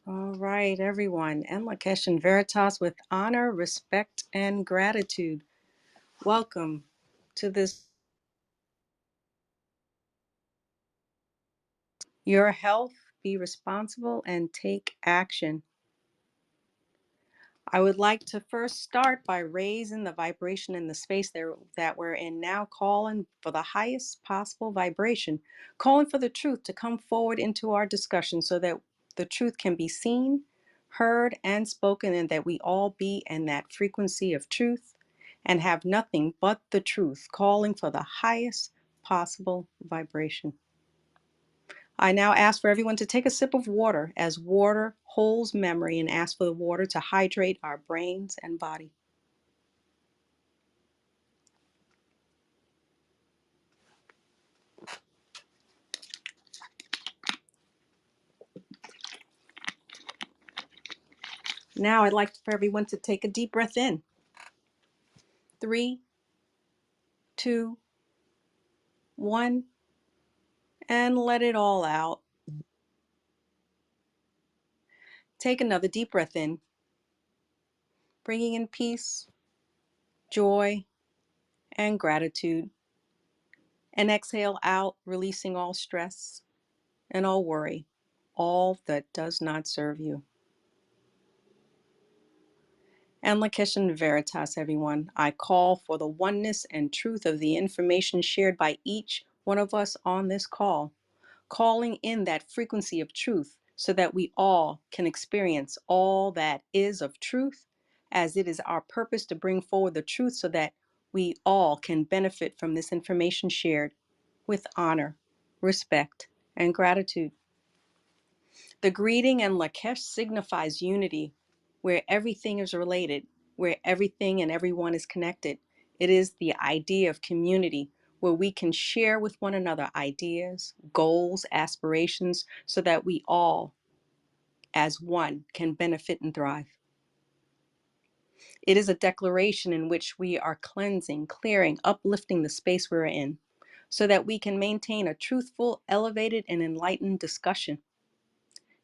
All right, everyone. And Lakesh and Veritas with honor, respect, and gratitude. Welcome to this Your Health, Be Responsible, and Take Action. I would like to first start by raising the vibration in the space there that we're in now, calling for the highest possible vibration, calling for the truth to come forward into our discussion so that the truth can be seen, heard, and spoken, and that we all be in that frequency of truth and have nothing but the truth, calling for the highest possible vibration. I now ask for everyone to take a sip of water as water holds memory and ask for the water to hydrate our brains and body. Now I'd like for everyone to take a deep breath in. 3, 2, 1, and let it all out. Take another deep breath in, bringing in peace, joy, and gratitude. And exhale out, releasing all stress and all worry, all that does not serve you. And Lakesh and Veritas, everyone, I call for the oneness and truth of the information shared by each one of us on this call, calling in that frequency of truth so that we all can experience all that is of truth, as it is our purpose to bring forward the truth so that we all can benefit from this information shared with honor, respect, and gratitude. The greeting in Lakesh signifies unity, where everything is related, where everything and everyone is connected. It is the idea of community, where we can share with one another ideas, goals, aspirations, so that we all, as one, can benefit and thrive. It is a declaration in which we are cleansing, clearing, uplifting the space we're in, so that we can maintain a truthful, elevated, and enlightened discussion.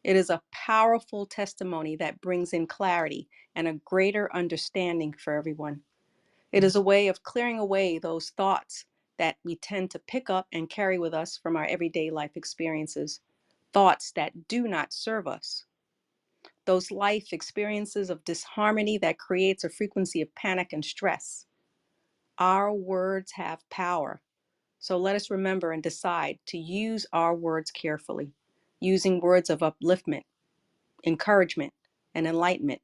It is a powerful testimony that brings in clarity and a greater understanding for everyone. It is a way of clearing away those thoughts that we tend to pick up and carry with us from our everyday life experiences, thoughts that do not serve us, those life experiences of disharmony that creates a frequency of panic and stress. Our words have power, so let us remember and decide to use our words carefully, using words of upliftment, encouragement, and enlightenment.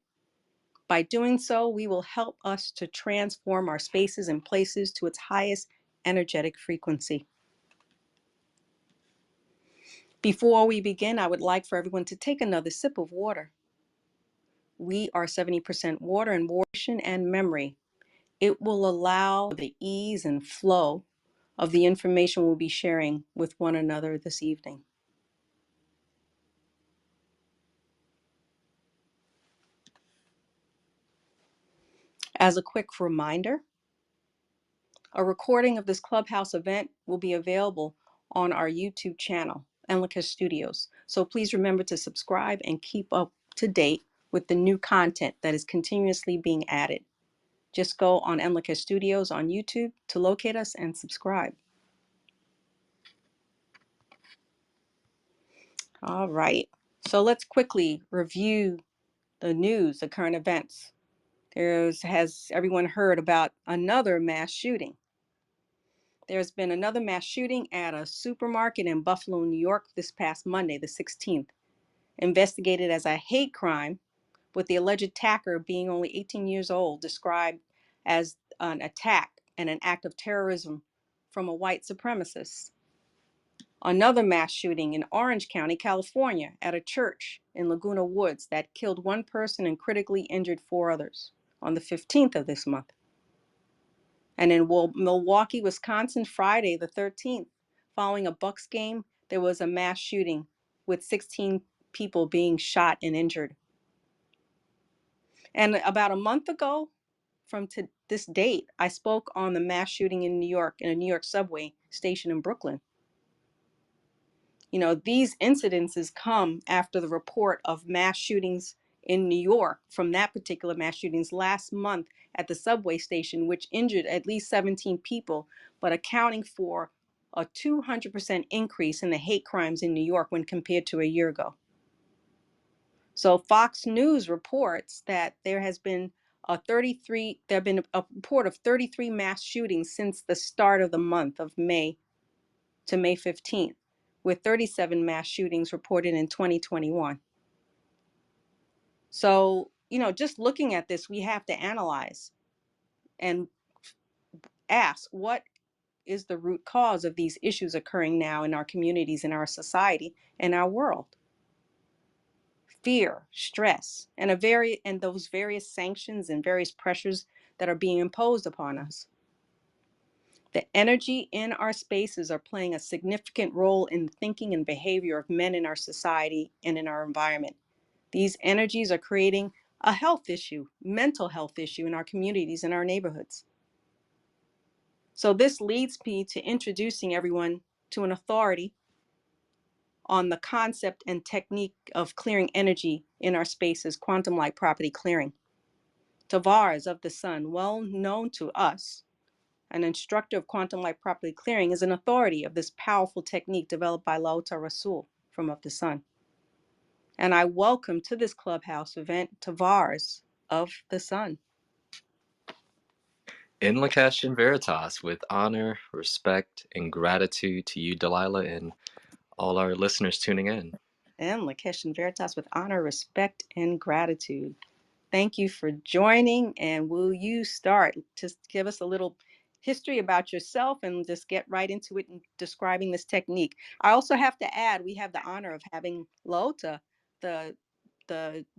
By doing so, we will help us to transform our spaces and places to its highest energetic frequency. Before we begin, I would like for everyone to take another sip of water. We are 70% water and vibration and memory. It will allow the ease and flow of the information we'll be sharing with one another this evening. As a quick reminder, a recording of this Clubhouse event will be available on our YouTube channel, Enlica Studios. So please remember to subscribe and keep up to date with the new content that is continuously being added. Just go on Enlica Studios on YouTube to locate us and subscribe. All right, so let's quickly review the news, the current events. Has everyone heard about another mass shooting? There's been another mass shooting at a supermarket in Buffalo, New York this past Monday, the 16th, investigated as a hate crime, with the alleged attacker being only 18 years old, described as an attack and an act of terrorism from a white supremacist. Another mass shooting in Orange County, California, at a church in Laguna Woods that killed one person and critically injured 4 others on the 15th of this month. And in Milwaukee, Wisconsin, Friday the 13th, following a Bucks game, there was a mass shooting with 16 people being shot and injured. And about a month ago from to this date, I spoke on the mass shooting in New York, in a New York subway station in Brooklyn. You know, these incidences come after the report of mass shootings in New York from that particular mass shootings last month at the subway station, which injured at least 17 people, but accounting for a 200% increase in the hate crimes in New York when compared to a year ago. So Fox News reports that there have been a report of 33 mass shootings since the start of the month of May to May 15th, with 37 mass shootings reported in 2021. So, you know, just looking at this, we have to analyze and ask, what is the root cause of these issues occurring now in our communities, in our society, in our world? Fear, stress, and those various sanctions and various pressures that are being imposed upon us. The energy in our spaces are playing a significant role in the thinking and behavior of men in our society and in our environment. These energies are creating a health issue, mental health issue in our communities and our neighborhoods. So this leads me to introducing everyone to an authority on the concept and technique of clearing energy in our spaces, quantum light property clearing. Tarvars of the Sun, well known to us, an instructor of quantum light property clearing, is an authority of this powerful technique developed by Lauta Rasul from Of the Sun. And I welcome to this Clubhouse event Tarvars of the Sun. In Lakesh and Veritas, with honor, respect, and gratitude to you, Delilah, and all our listeners tuning in. And Lakesh and Veritas, with honor, respect, and gratitude. Thank you for joining. And will you start? Just give us a little history about yourself and just get right into it and describing this technique. I also have to add, we have the honor of having Lota, the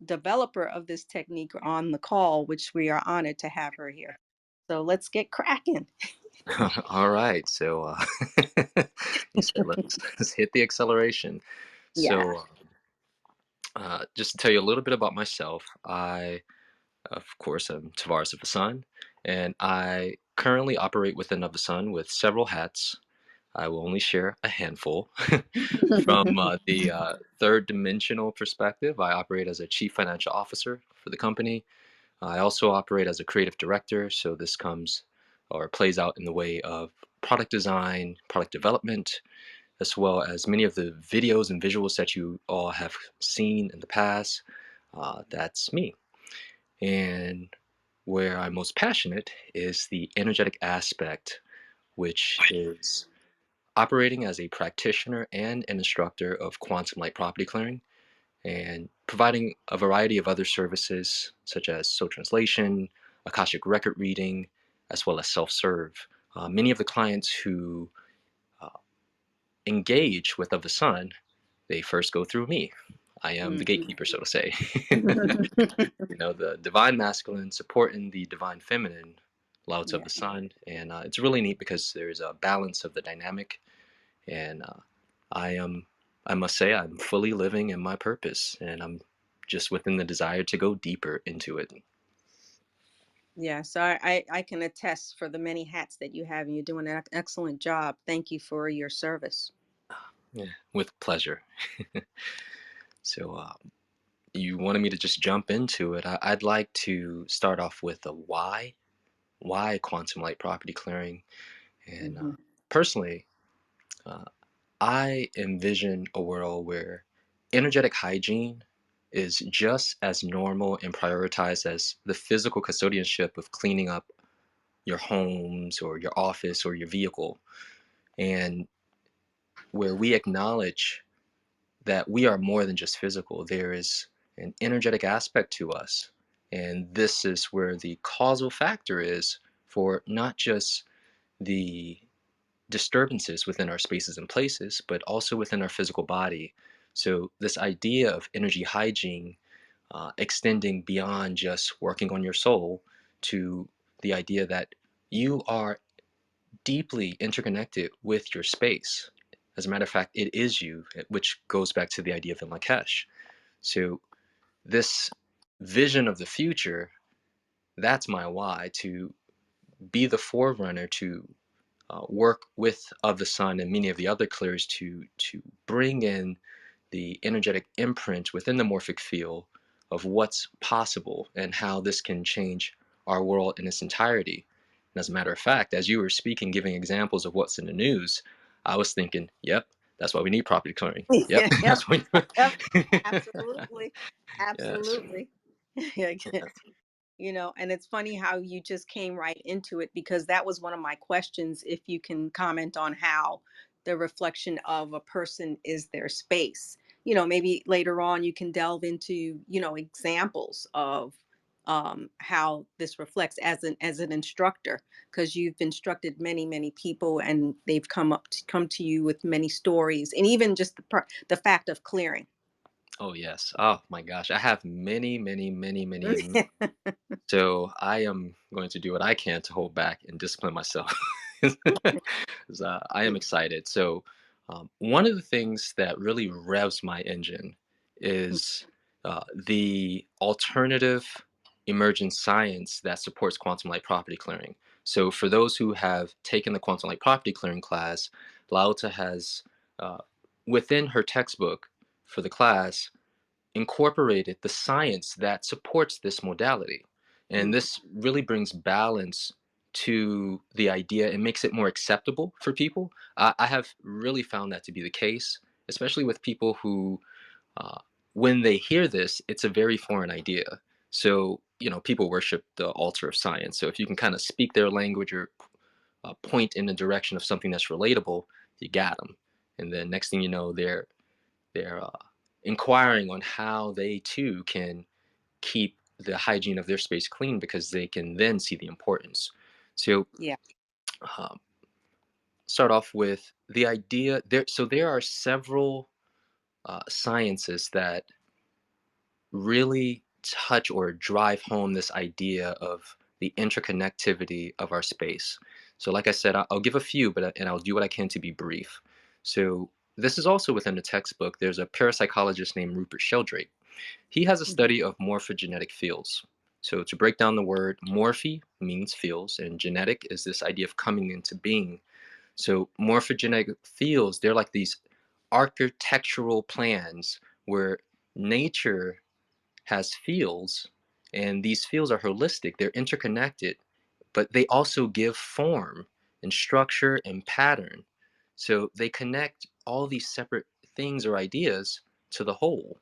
developer of this technique, on the call, which we are honored to have her here. So let's get cracking. All right, so you said let's hit the acceleration. Yeah. So just to tell you a little bit about myself, I, of course, am Tarvars of the Sun, and I currently operate within Of the Sun with several hats. I will only share a handful. From the third dimensional perspective, I operate as a chief financial officer for the company. I also operate as a creative director, so this comes or plays out in the way of product design, product development, as well as many of the videos and visuals that you all have seen in the past. That's me. And where I'm most passionate is the energetic aspect, which is operating as a practitioner and an instructor of quantum light property clearing, and providing a variety of other services such as soul translation, Akashic record reading, as well as self-serve. Many of the clients who uh, engage with Of the Sun, they first go through me. I am the gatekeeper, so to say. You know, the divine masculine supporting the divine feminine, louds of Yeah. the sun. And it's really neat because there's a balance of the dynamic. And I am, I must say, I'm fully living in my purpose, and I'm just within the desire to go deeper into it. Yeah, so I can attest for the many hats that you have, and you're doing an excellent job. Thank you for your service. Yeah, with pleasure. So you wanted me to just jump into it. I'd like to start off with a why quantum light property clearing. And Hmm. personally, uh, I envision a world where energetic hygiene is just as normal and prioritized as the physical custodianship of cleaning up your homes or your office or your vehicle, and where we acknowledge that we are more than just physical. There is an energetic aspect to us, and this is where the causal factor is for not just the disturbances within our spaces and places, but also within our physical body. So this idea of energy hygiene extending beyond just working on your soul to the idea that you are deeply interconnected with your space. As a matter of fact, it is you, which goes back to the idea of Lakesh. So this vision of the future, that's my why, to be the forerunner to work with Of the Sun and many of the other clears to bring in the energetic imprint within the morphic field of what's possible and how this can change our world in its entirety. And as a matter of fact, as you were speaking, giving examples of what's in the news, I was thinking, yep, that's why we need property clearing. Yep, Yep, that's why. yep, absolutely, Yes, absolutely. Yeah, and it's funny how you just came right into it, because that was one of my questions. If you can comment on how the reflection of a person is their space, maybe later on you can delve into, examples of how this reflects as an instructor, because you've instructed many many people, and they've come to you with many stories, and even just the fact of clearing. oh yes, oh my gosh, I have many, many, many, many. So I am going to do what I can to hold back and discipline myself. 'Cause, I am excited. So one of the things that really revs my engine is the alternative emergent science that supports quantum light property clearing. So for those who have taken the quantum light property clearing class, Lauta has, uh, within her textbook for the class, incorporated the science that supports this modality. And Mhm. this really brings balance to the idea and makes it more acceptable for people. I have really found that to be the case, especially with people who, uh, when they hear this, it's a very foreign idea. So, people worship the altar of science. So if you can kind of speak their language or point in the direction of something that's relatable, you got them. And then next thing you know, they're inquiring on how they too can keep the hygiene of their space clean because they can then see the importance. So, Yeah. um, start off with the idea there. So, there are several sciences that really touch or drive home this idea of the interconnectivity of our space. So, like I said, I'll give a few, and I'll do what I can to be brief. So, this is also within the textbook. There's a parapsychologist named Rupert Sheldrake. He has a Mhm. study of morphogenetic fields. So, to break down the word, morphe means fields, and genetic is this idea of coming into being. So, morphogenetic fields, they're like these architectural plans where nature has fields, and these fields are holistic, they're interconnected, but they also give form and structure and pattern. So, they connect all these separate things or ideas to the whole.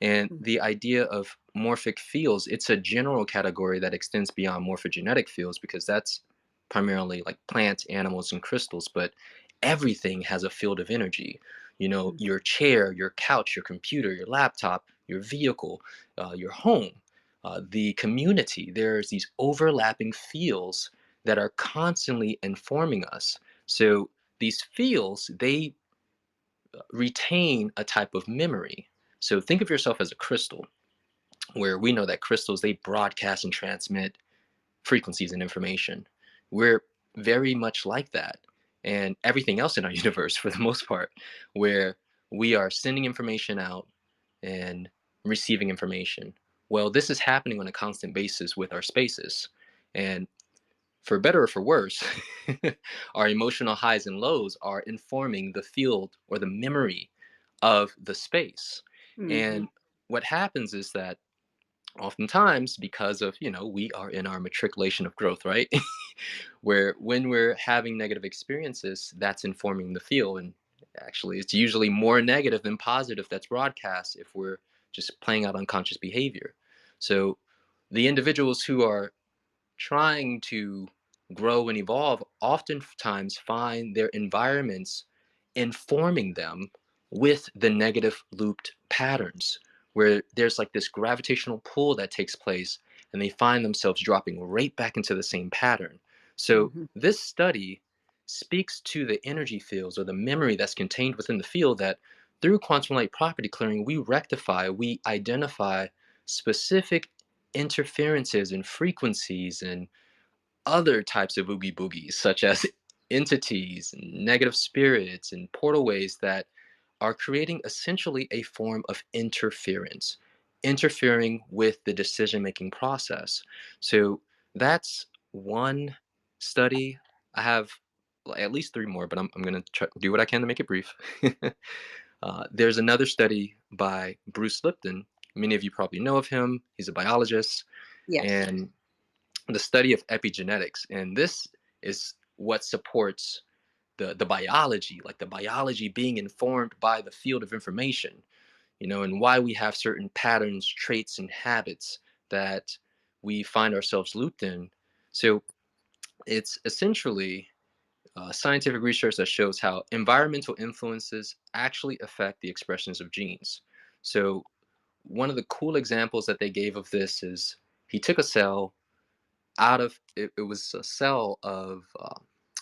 And Mhm. the idea of morphic fields, it's a general category that extends beyond morphogenetic fields because that's primarily like plants, animals, and crystals. But everything has a field of energy. Your chair, your couch, your computer, your laptop, your vehicle, your home, the community. There's these overlapping fields that are constantly informing us. So these fields, they retain a type of memory. So think of yourself as a crystal, where we know that crystals, they broadcast and transmit frequencies and information. We're very much like that. And everything else in our universe, for the most part, where we are sending information out and receiving information. Well, this is happening on a constant basis with our spaces. And for better or for worse, our emotional highs and lows are informing the field or the memory of the space. Mhm. And what happens is that oftentimes, because of, we are in our matriculation of growth, right? Where when we're having negative experiences, that's informing the field. And actually, it's usually more negative than positive that's broadcast if we're just playing out unconscious behavior. So the individuals who are trying to grow and evolve oftentimes find their environments informing them with the negative looped patterns where there's like this gravitational pull that takes place and they find themselves dropping right back into the same pattern. So Mhm. this study speaks to the energy fields or the memory that's contained within the field that through quantum light property clearing we identify specific interferences and frequencies and other types of oogie boogies, such as entities, and negative spirits, and portal ways that are creating essentially a form of interference, interfering with the decision making process. So that's one study. I have at least three more, but I'm going to do what I can to make it brief. There's another study by Bruce Lipton. Many of you probably know of him. He's a biologist, Yes. and the study of epigenetics. And this is what supports the biology, like the biology being informed by the field of information, and why we have certain patterns, traits, and habits that we find ourselves looped in. So it's essentially scientific research that shows how environmental influences actually affect the expressions of genes. So one of the cool examples that they gave of this is he took a cell out of it, it was a cell of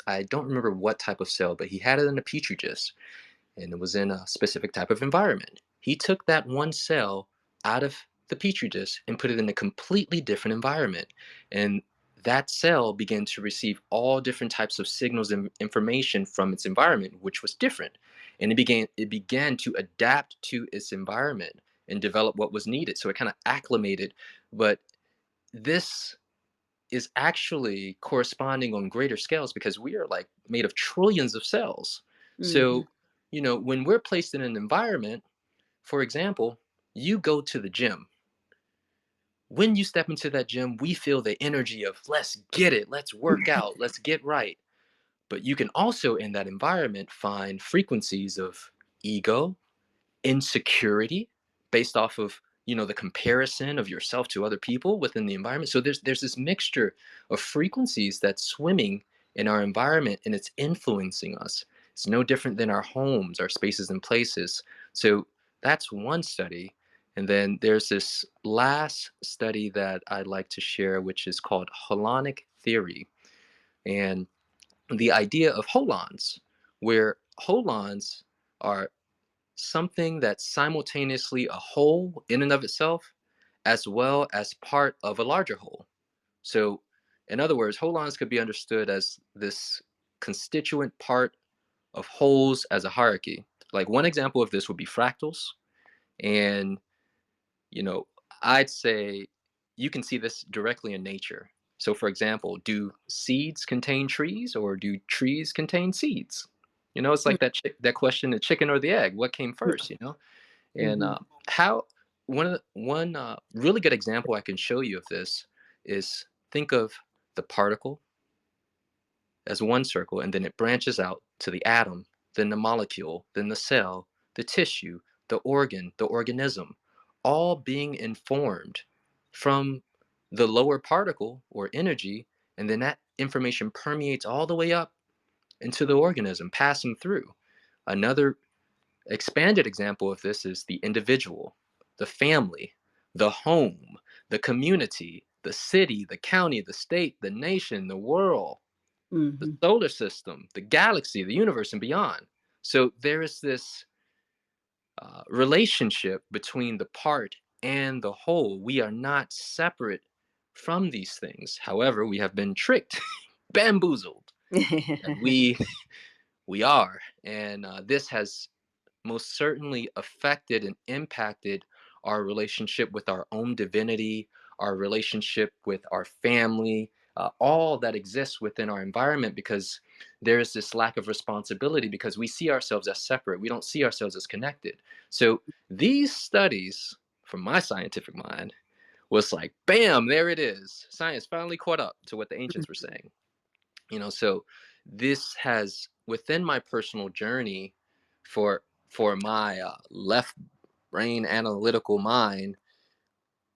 I don't remember what type of cell, but he had it in a petri dish, and it was in a specific type of environment. He took that one cell out of the petri dish and put it in a completely different environment. And that cell began to receive all different types of signals and information from its environment, which was different. And it began to adapt to its environment and develop what was needed. So it kind of acclimated. But this is actually corresponding on greater scales because we are like made of trillions of cells. Mm-hmm. So, when we're placed in an environment, for example, you go to the gym. When you step into that gym, we feel the energy of let's get it, let's work out, let's get right. But you can also in that environment find frequencies of ego, insecurity based off of the comparison of yourself to other people within the environment. So there's this mixture of frequencies that's swimming in our environment, and it's influencing us. It's no different than our homes, our spaces and places. So that's one study. And then there's this last study that I'd like to share, which is called holonic theory. And the idea of holons, where holons are something that's simultaneously a whole in and of itself, as well as part of a larger whole. So, in other words, holons could be understood as this constituent part of wholes as a hierarchy. Like one example of this would be fractals. And, you know, I'd say you can see this directly in nature. So, for example, do seeds contain trees or do trees contain seeds? It's like that question: the chicken or the egg? What came first? And Mm-hmm. how one really good example I can show you of this is think of the particle as one circle, and then it branches out to the atom, then the molecule, then the cell, the tissue, the organ, the organism, all being informed from the lower particle or energy, and then that information permeates all the way up into the organism, passing through. Another expanded example of this is the individual, the family, the home, the community, the city, the county, the state, the nation, the world, the Mm-hmm. solar system, the galaxy, the universe, and beyond. So there is this relationship between the part and the whole. We are not separate from these things. However, we have been tricked, bamboozled, that we are, and this has most certainly affected and impacted our relationship with our own divinity, our relationship with our family, all that exists within our environment, because there is this lack of responsibility because we see ourselves as separate. We don't see ourselves as connected. So these studies, from my scientific mind, was like, bam, there it is. Science finally caught up to what the ancients were saying. So this has within my personal journey for my left brain analytical mind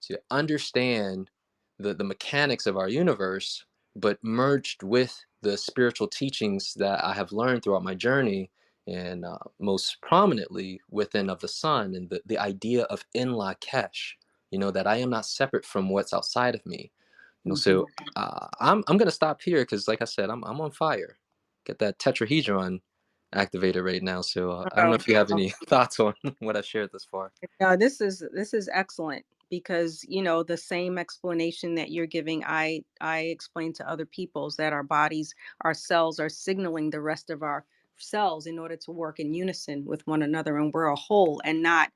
to understand the mechanics of our universe, but merged with the spiritual teachings that I have learned throughout my journey, and most prominently within of the sun, and the idea of in lakesh, that I am not separate from what's outside of me. Mm-hmm. So I'm gonna stop here because, like I said, I'm on fire. Get that tetrahedron activated right now. So I don't know if you have any thoughts on what I've shared thus far. This is excellent because the same explanation that you're giving, I explain to other people's that our bodies, our cells are signaling the rest of our cells in order to work in unison with one another, and we're a whole and not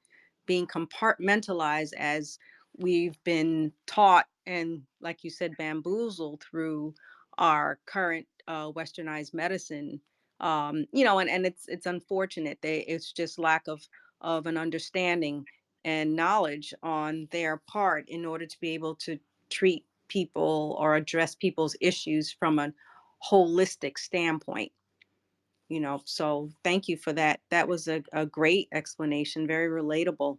being compartmentalized as we've been taught and, like you said, bamboozled through our current westernized medicine. And it's unfortunate. It's just lack of an understanding and knowledge on their part in order to be able to treat people or address people's issues from a holistic standpoint. So thank you for that. That was a great explanation, very relatable.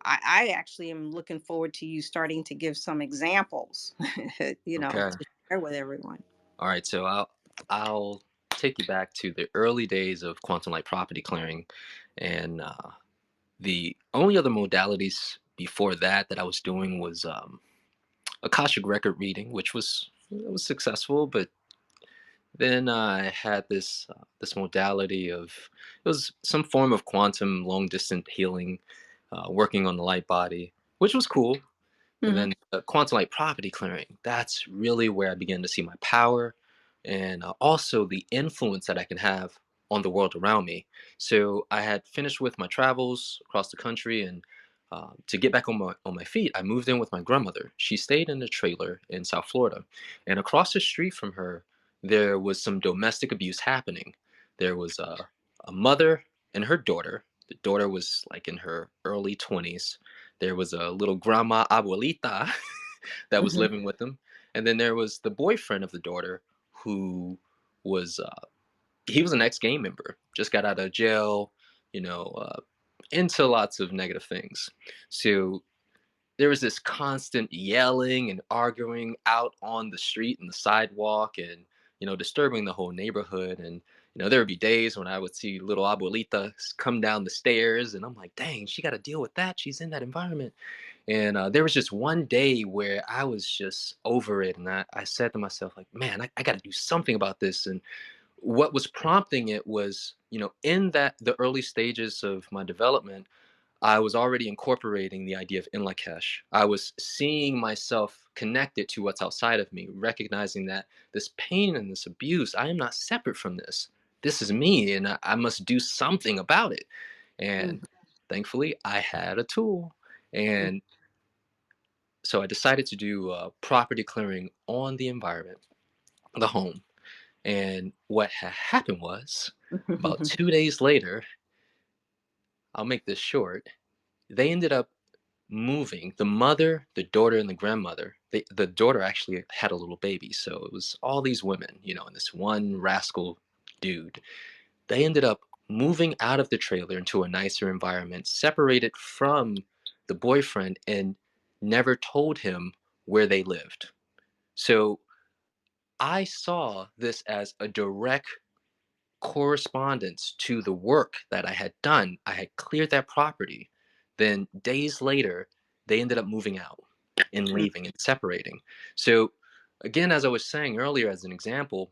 I actually am looking forward to you starting to give some examples, Okay. to share with everyone. All right. So I'll take you back to the early days of quantum light property clearing, and the only other modalities before that that I was doing was Akashic record reading, which was it was successful, but then I had this modality of it was some form of quantum long distance healing, working on the light body, which was cool. But Hmm. then quantum light property clearing, that's really where I began to see my power and also the influence that I can have on the world around me. So I had finished with my travels across the country, and to get back on my feet, I moved in with my grandmother. She stayed in a trailer in South Florida, and across the street from her, there was some domestic abuse happening. There was a mother and her daughter. The daughter was like in her early 20s. There was a little grandma abuelita that was Hmm. living with them, and then there was the boyfriend of the daughter who was he was an ex-gang member, just got out of jail, you know, into lots of negative things. So there was this constant yelling and arguing out on the street and the sidewalk, and disturbing the whole neighborhood. And there would be days when I would see little abuelita come down the stairs, and I'm like, dang, she got to deal with that, she's in that environment. And there was just one day where I was just over it, and I said to myself, like, man, I got to do something about this. And what was prompting it was, in that the early stages of my development, I was already incorporating the idea of in Lakesh. I was seeing myself connected to what's outside of me, recognizing that this pain and this abuse, I am not separate from this. This is me, and I must do something about it. And thankfully, I had a tool. And so I decided to do property clearing on the environment, the home. And what happened was, about 2 days later, I'll make this short, they ended up moving the mother, the daughter, and the grandmother. The daughter actually had a little baby, so it was all these women, and this one rascal dude. They ended up moving out of the trailer into a nicer environment, separated from the boyfriend, and never told him where they lived. So I saw this as a direct correspondence to the work that I had done. I had cleared that property. Then days later, they ended up moving out and leaving and separating. So, again, as I was saying earlier, as an example,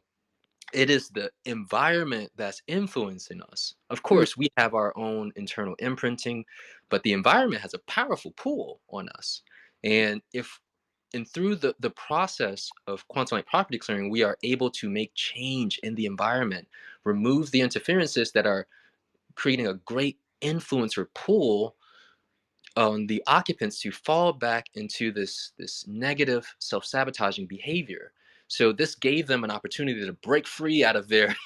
it is the environment that's influencing us. Of course, we have our own internal imprinting, but the environment has a powerful pull on us. And if and through the process of quantum light property clearing, we are able to make change in the environment, remove the interferences that are creating a great influence or pull on the occupants to fall back into this negative self-sabotaging behavior. So this gave them an opportunity to break free out of their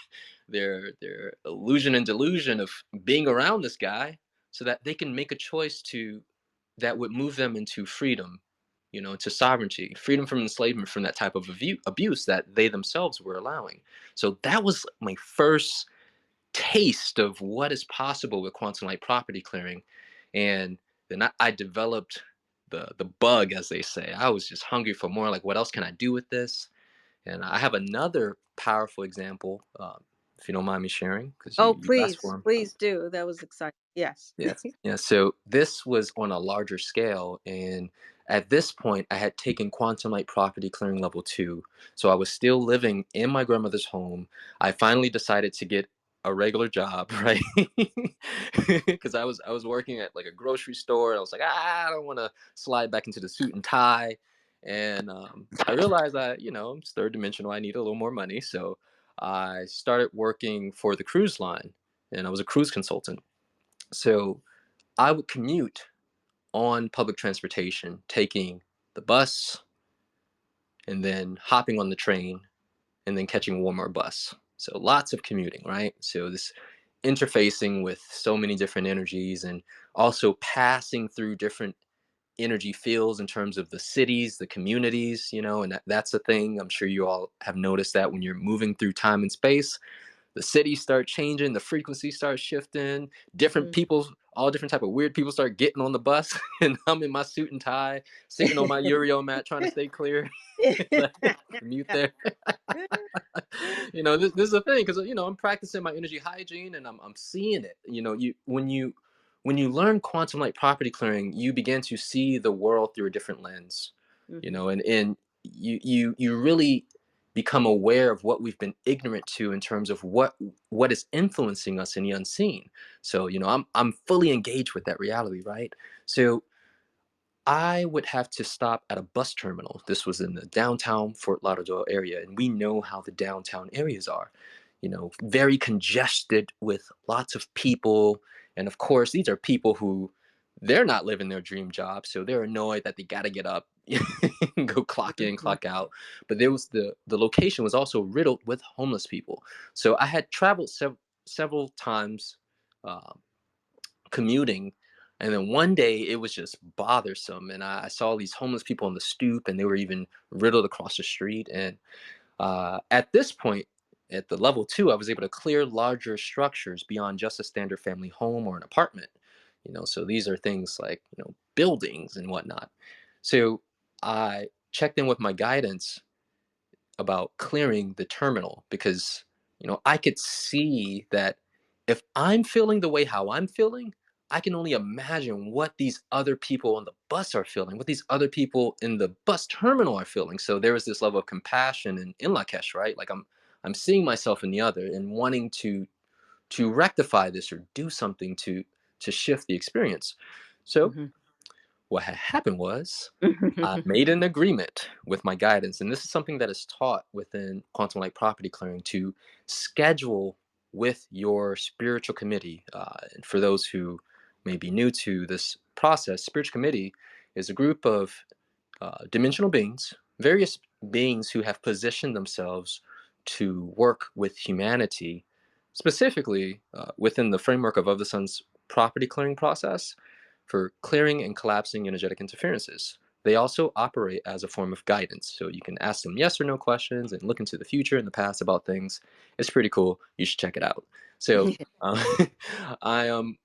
their illusion and delusion of being around this guy, so that they can make a choice to that would move them into freedom, into sovereignty, freedom from enslavement, from that type of abuse that they themselves were allowing. So that was my first taste of what is possible with quantum light property clearing. And then I developed the bug, as they say. I was just hungry for more, like, what else can I do with this? And I have another powerful example, if you don't mind me sharing, because Oh, you asked for please, them. please do. That was exciting. Yes. Yes. Yeah. So this was on a larger scale. And at this point, I had taken quantum light property clearing level 2. So I was still living in my grandmother's home. I finally decided to get a regular job, right? Because I was working at like a grocery store. And I was like, I don't want to slide back into the suit and tie. And I realized I'm third dimensional. I need a little more money. So I started working for the cruise line, and I was a cruise consultant. So I would commute on public transportation, taking the bus and then hopping on the train and then catching one more bus. So lots of commuting, right? So this interfacing with so many different energies, and also passing through different energy fields in terms of the cities, the communities, and that's a thing. I'm sure you all have noticed that when you're moving through time and space, the cities start changing, the frequency starts shifting, different Mhm. people, all different type of weird people start getting on the bus, and I'm in my suit and tie, sitting on my Uriel mat trying to stay clear. Like, commute there. This is a thing because I'm practicing my energy hygiene, and I'm seeing it. When you learn quantum light property clearing, you begin to see the world through a different lens. Mhm. And you really become aware of what we've been ignorant to in terms of what is influencing us in the unseen. So I'm fully engaged with that reality, right? So I would have to stop at a bus terminal. This was in the downtown Fort Lauderdale area, and we know how the downtown areas are. Very congested with lots of people. And of course, these are people who they're not living their dream job, so they're annoyed that they got to get up, and go clock in, Mhm. clock out. But there was the location was also riddled with homeless people. So I had traveled several times, um, commuting, and then one day it was just bothersome, and I saw these homeless people on the stoop, and they were even riddled across the street. And at this point, at the level 2, I was able to clear larger structures beyond just a standard family home or an apartment. So these are things like buildings and whatnot. So I checked in with my guidance about clearing the terminal, because I could see that if I'm feeling the way how I'm feeling, I can only imagine what these other people on the bus are feeling, what these other people in the bus terminal are feeling. So there was this level of compassion and in Lakesh, right? Like I'm seeing myself in the other and wanting to rectify this or do something to shift the experience. So Mhm. what had happened was I Mhm. made an agreement with my guidance, and this is something that is taught within quantum light property clearing, to schedule with your spiritual committee. And for those who may be new to this process, spiritual committee is a group of dimensional beings, various beings who have positioned themselves to work with humanity, specifically within the framework of the Sun's property clearing process for clearing and collapsing energetic interferences. They also operate as a form of guidance. So you can ask them yes or no questions and look into the future and the past about things. It's pretty cool. You should check it out. So uh, I am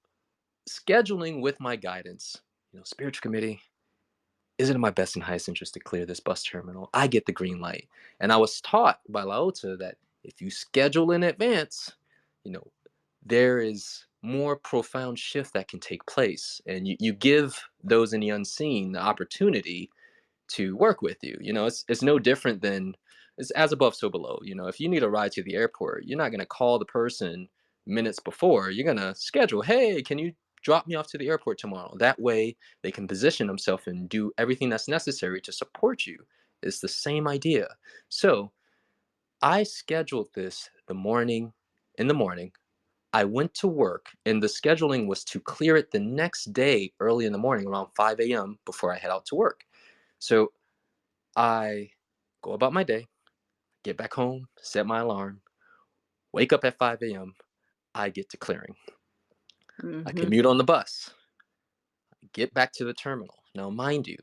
scheduling with my guidance, spiritual committee, is it in my best and highest interest to clear this bus terminal? I get the green light. And I was taught by Laota that if you schedule in advance, you know, there is more profound shift that can take place. And you give those in the unseen the opportunity to work with you. It's no different than, it's as above, so below. If you need a ride to the airport, you're not going to call the person minutes before. You're going to schedule, hey, can you drop me off to the airport tomorrow? That way they can position themselves and do everything that's necessary to support you. It's the same idea. So I scheduled this in the morning. I went to work, and the scheduling was to clear it the next day early in the morning around 5 a.m. before I head out to work. So I go about my day, get back home, set my alarm, wake up at 5 a.m. I get to clearing. I Mhm. commute on the bus, get back to the terminal. Now, mind you,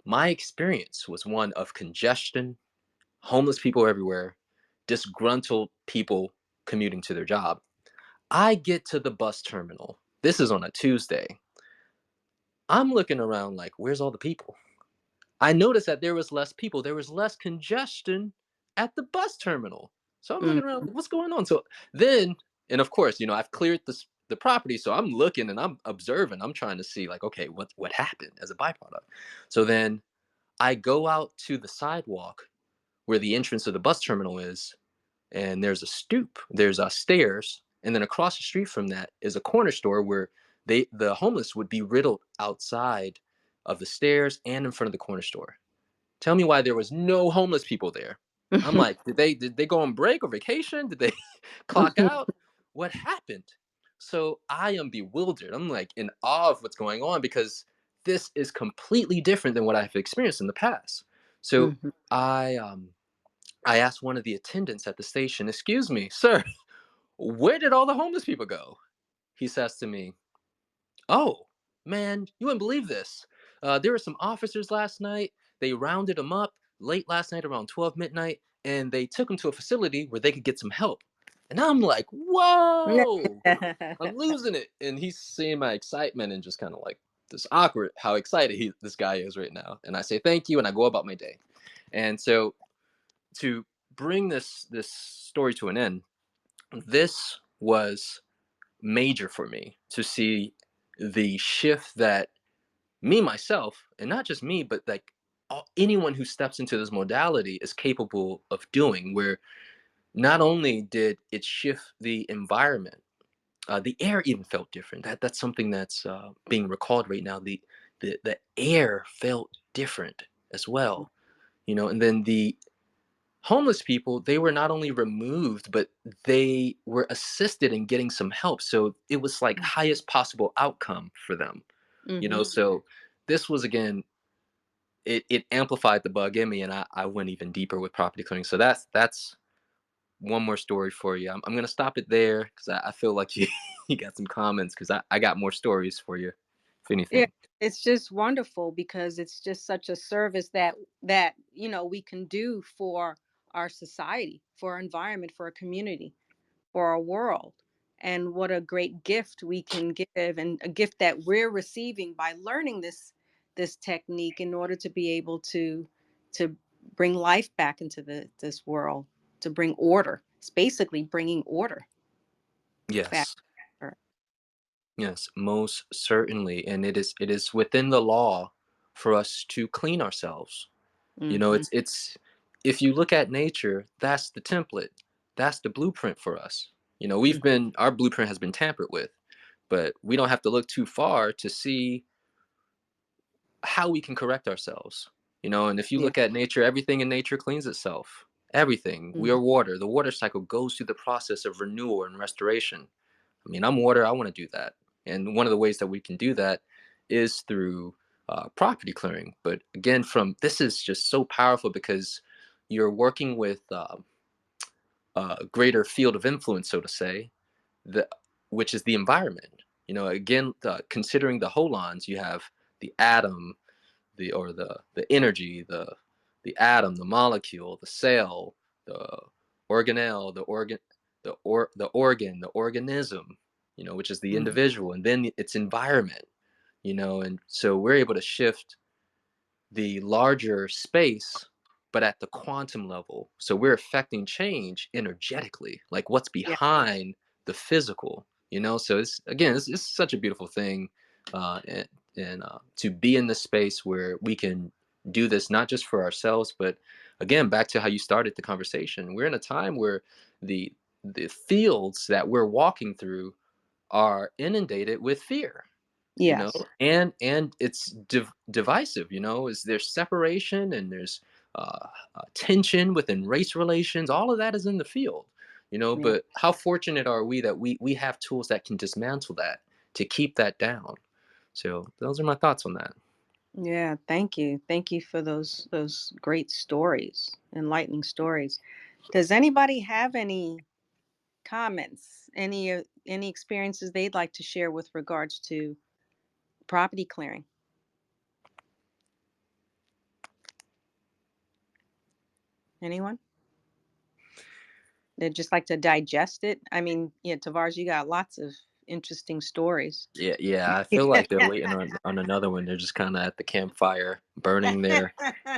my experience was one of congestion, homeless people everywhere, disgruntled people commuting to their job. I get to the bus terminal. This is on a Tuesday. I'm looking around like, where's all the people? I noticed that there was less people. There was less congestion at the bus terminal. So I'm looking around, Mhm. what's going on? So then, and of course, I've cleared the property, so I'm looking and I'm observing. I'm trying to see, like, okay, what happened as a byproduct. So then I go out to the sidewalk where the entrance of the bus terminal is, and there's a stoop, there's stairs, and then across the street from that is a corner store where the homeless would be riddled outside of the stairs and in front of the corner store. Tell me why there was no homeless people there. I'm like, did they go on break or vacation? Did they clock out? What happened? So I am bewildered. I'm like in awe of what's going on, because this is completely different than what I've experienced in the past. So Mhm. I I asked one of the attendants at the station, "Excuse me, sir, where did all the homeless people go?" He says to me, "Oh, man, you wouldn't believe this. There were some officers last night. They rounded them up late last night around 12 midnight, and they took them to a facility where they could get some help." And I'm like, "Whoa, I'm losing it." And he's seeing my excitement and just kind of like this awkward how excited this guy is right now. And I say thank you, and I go about my day. And so to bring this story to an end, this was major for me to see the shift that me myself, and not just me, but like anyone who steps into this modality is capable of doing. Where not only did it shift the environment, the air even felt different. That's something that's being recalled right now. The air felt different as well, and then the homeless people, they were not only removed, but they were assisted in getting some help. So it was like highest possible outcome for them, Mm-hmm. so this was again, it amplified the bug in me, and I went even deeper with property clearing. So that's one more story for you. I'm gonna stop it there because I feel like you you got some comments, because I got more stories for you, if Yeah, anything. it's just wonderful because it's just such a service that we can do for our society, for our environment, for our community, for our world. And what a great gift we can give, and a gift that we're receiving by learning this technique in order to be able to bring life back into this world, to bring order. It's basically bringing order back. Yes. Yes, most certainly. And it is within the law for us to clean ourselves. Mm-hmm. It's if you look at nature, that's the template. That's the blueprint for us. Our blueprint has been tampered with, but we don't have to look too far to see how we can correct ourselves. And if you Yeah. look at nature, everything in nature cleans itself. Everything. We are Hmm. water. The water cycle goes through the process of renewal and restoration. I mean, I'm water. I want to do that. And one of the ways that we can do that is through property clearing. But again, from this is just so powerful because you're working with a greater field of influence, so to say, the which is the environment. Again, considering the holons, you have the atom, the energy, the atom, the molecule, the cell, the organelle, the organism, which is the Hmm. individual, and then its environment, and so we're able to shift the larger space, but at the quantum level. So we're affecting change energetically, like what's Yeah. behind the physical, So it's such a beautiful thing, and to be in this space where we can do this not just for ourselves, but again, back to how you started the conversation. We're in a time where the fields that we're walking through are inundated with fear, Yes. and it's divisive. Is there's separation, and there's tension within race relations. All of that is in the field, Yeah. but how fortunate are we that we have tools that can dismantle that, to keep that down. So those are my thoughts on that. Yeah, thank you. Thank you for those great stories, enlightening stories. Does anybody have any comments, any experiences they'd like to share with regards to property clearing? Anyone? They'd just like to digest it? I mean, yeah, Tavares, you got lots of interesting stories. Yeah, yeah, I feel like they're waiting on another one. They're just kind of at the campfire burning their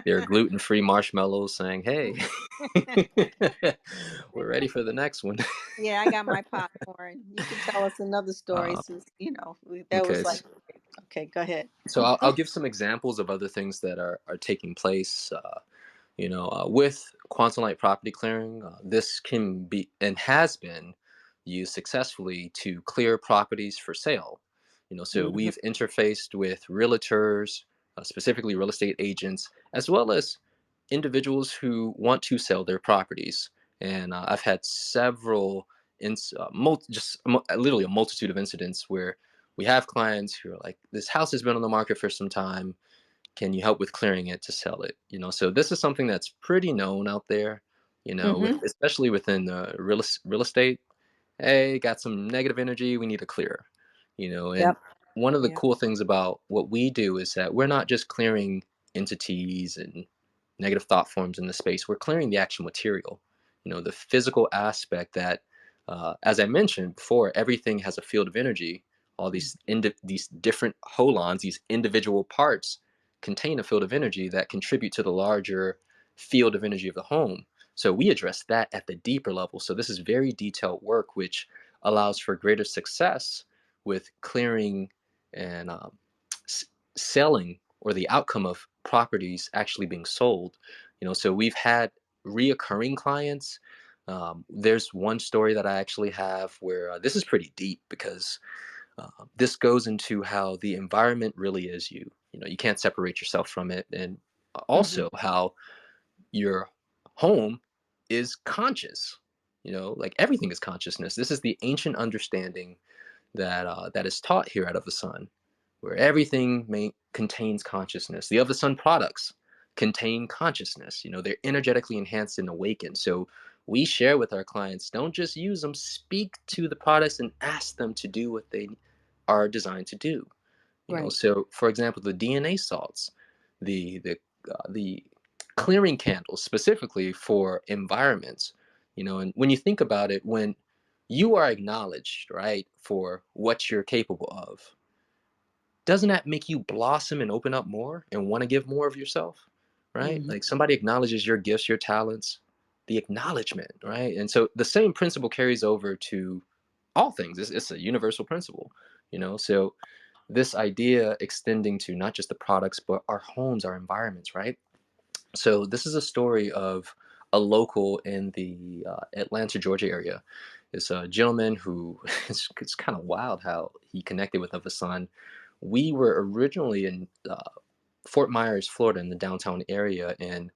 gluten-free marshmallows, saying, "Hey, we're ready for the next one." Yeah, I got my popcorn. You can tell us another story Uh, since, that okay, was like, okay, go ahead. so I'll give some examples of other things that are taking place. With quantum light property clearing, this can be and has been used successfully to clear properties for sale. So Hmm. we've interfaced with realtors, specifically real estate agents, as well as individuals who want to sell their properties. And I've had several, literally a multitude of incidents where we have clients who are like, "This house has been on the market for some time. Can you help with clearing it to sell it?" So this is something that's pretty known out there. with Mhm. especially within real estate. Hey, got some negative energy, we need to clear. And Yep. one of the Yep. cool things about what we do is that we're not just clearing entities and negative thought forms in the space, we're clearing the actual material, the physical aspect that, as I mentioned before, everything has a field of energy. All these different holons, these individual parts, contain a field of energy that contribute to the larger field of energy of the home. So we address that at the deeper level. So this is very detailed work, which allows for greater success with clearing and s- selling, or the outcome of properties actually being sold. So we've had reoccurring clients. There's one story that I actually have where this is pretty deep, because this goes into how the environment really is you. You can't separate yourself from it, and Mhm. also how your home is conscious. Like everything is consciousness. This is the ancient understanding that is taught here out of the sun, where everything contains consciousness. The of the sun products contain consciousness. They're energetically enhanced and awakened. So we share with our clients, don't just use them, speak to the products and ask them to do what they are designed to do. Right. So for example, the DNA salts, the clearing candles specifically for environments. And when you think about it, when you are acknowledged, right, for what you're capable of, doesn't that make you blossom and open up more and want to give more of yourself, right? Mhm. Like somebody acknowledges your gifts, your talents, the acknowledgement, right? And so the same principle carries over to all things. It's a universal principle. So this idea extending to not just the products but our homes, our environments, right? So this is a story of a local in the Atlanta, Georgia area. It's a gentleman who it's kind of wild how he connected with Of Sun. We were originally in Fort Myers, Florida, in the downtown area, and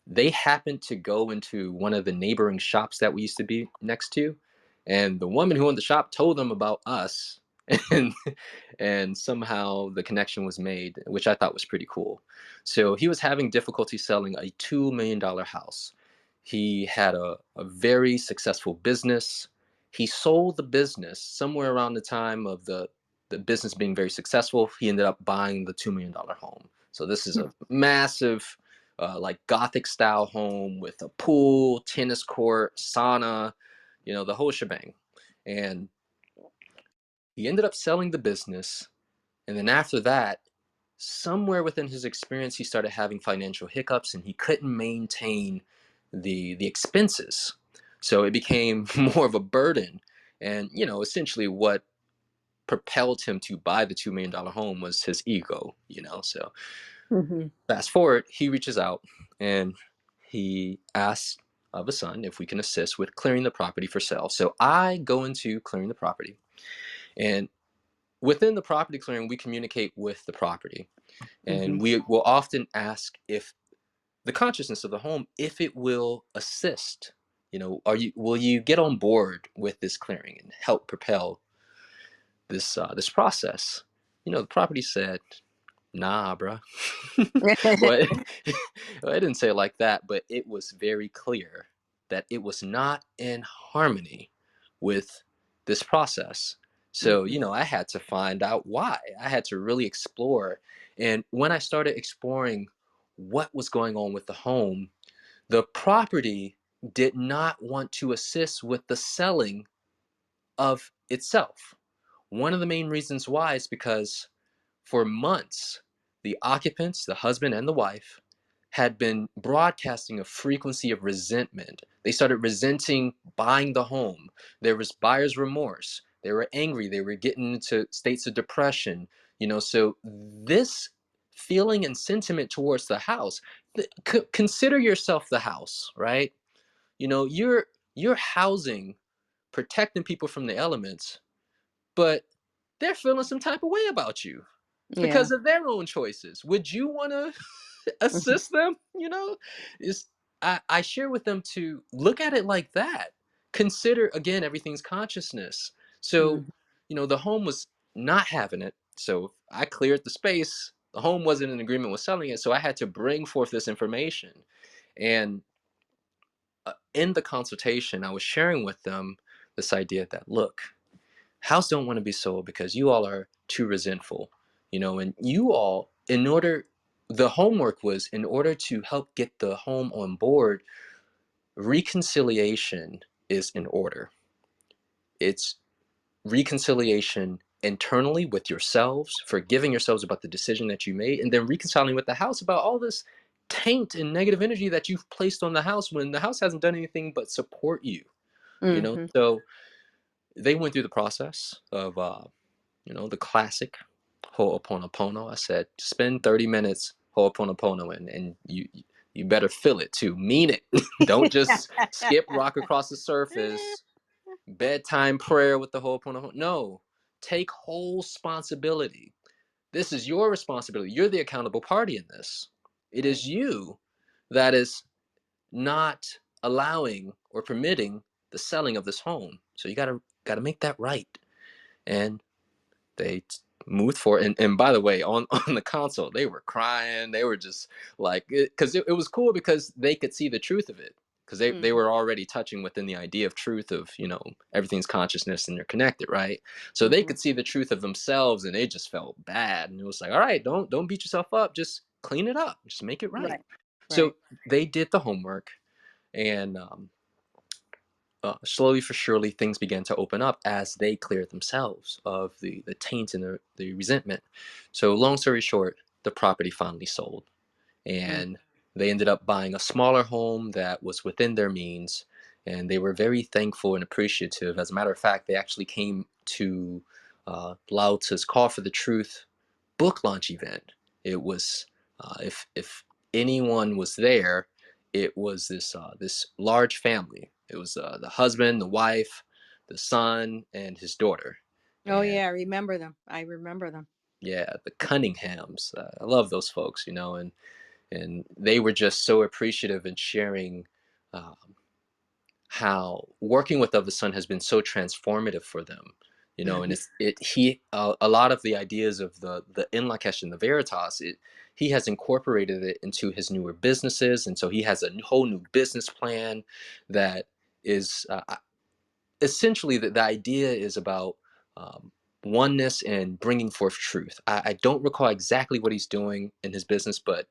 they happened to go into one of the neighboring shops that we used to be next to, and the woman who owned the shop told them about us, and somehow the connection was made, which I thought was pretty cool. So he was having difficulty selling a $2 million house. He had a very successful business. He sold the business somewhere around the time of the business being very successful. He ended up buying the $2 million home. So this is a massive, like Gothic style home with a pool, tennis court, sauna, the whole shebang. And he ended up selling the business. And then after that, somewhere within his experience, he started having financial hiccups and he couldn't maintain the expenses. So it became more of a burden. And, essentially what propelled him to buy the $2 million home was his ego. So Mhm. fast forward, he reaches out and he asks of a son if we can assist with clearing the property for sale. So I go into clearing the property, and within the property clearing, we communicate with the property, and Mhm. we will often ask if the consciousness of the home, if it will assist. Will you get on board with this clearing and help propel this process? The property said, nah, bruh. Well, well, I didn't say it like that, but it was very clear that it was not in harmony with this process. So, Mhm. I had to find out why. I had to really explore. And when I started exploring what was going on with the home, the property did not want to assist with the selling of itself. One of the main reasons why is because for months, the occupants, the husband and the wife, had been broadcasting a frequency of resentment. They started resenting buying the home. There was buyer's remorse. They were angry. They were getting into states of depression. So this feeling and sentiment towards the house, consider yourself the house, right? You're housing, protecting people from the elements, but they're feeling some type of way about you Yeah. because of their own choices. Would you want to Mhm. assist them? Is I share with them to look at it like that. Consider again, everything's consciousness. So, Mhm. the home was not having it. So I cleared the space. The home wasn't in agreement with selling it. So I had to bring forth this information. And in the consultation, I was sharing with them this idea that, look, house don't want to be sold because you all are too resentful, and you all, the homework was in order to help get the home on board, reconciliation is in order. It's reconciliation internally with yourselves, forgiving yourselves about the decision that you made, and then reconciling with the house about all this taint and negative energy that you've placed on the house when the house hasn't done anything but support you. Hmm. So they went through the process of the classic Ho'oponopono. I said, spend 30 minutes Ho'oponopono, and you better feel it too. Mean it. Don't just skip rock across the surface, bedtime prayer with the Ho'oponopono. No, take whole responsibility. This is your responsibility. You're the accountable party in this. It Right. is you that is not allowing or permitting the selling of this home. So you gotta make that right. And they moved forward. And by the way, on on the console, they were crying. They were just like, because it was cool because they could see the truth of it, because they Hmm. were already touching within the idea of truth of, everything's consciousness and they're connected, right? So they Hmm. could see the truth of themselves, and they just felt bad. And it was like, all right, don't beat yourself up, just clean it up, just make it right. Right. So Right. they did the homework. And slowly for surely, things began to open up as they cleared themselves of the taint and the resentment. So, long story short, the property finally sold, Mm. and they ended up buying a smaller home that was within their means. And they were very thankful and appreciative. As a matter of fact, they actually came to Lao Tzu's Call for the Truth book launch event. It was, if anyone was there, it was this large family. It was the husband, the wife, the son, and his daughter. Oh And yeah, I remember them. I remember them. yeah, the Cunninghams. I love those folks, and they were just so appreciative and sharing um, how working with Of the Sun has been so transformative for them. And Hmm. a lot of the ideas of the In Lakesh and the Veritas, he has incorporated it into his newer businesses, and so he has a whole new business plan that is essentially, the idea is about um, oneness and bringing forth truth. I don't recall exactly what he's doing in his business, but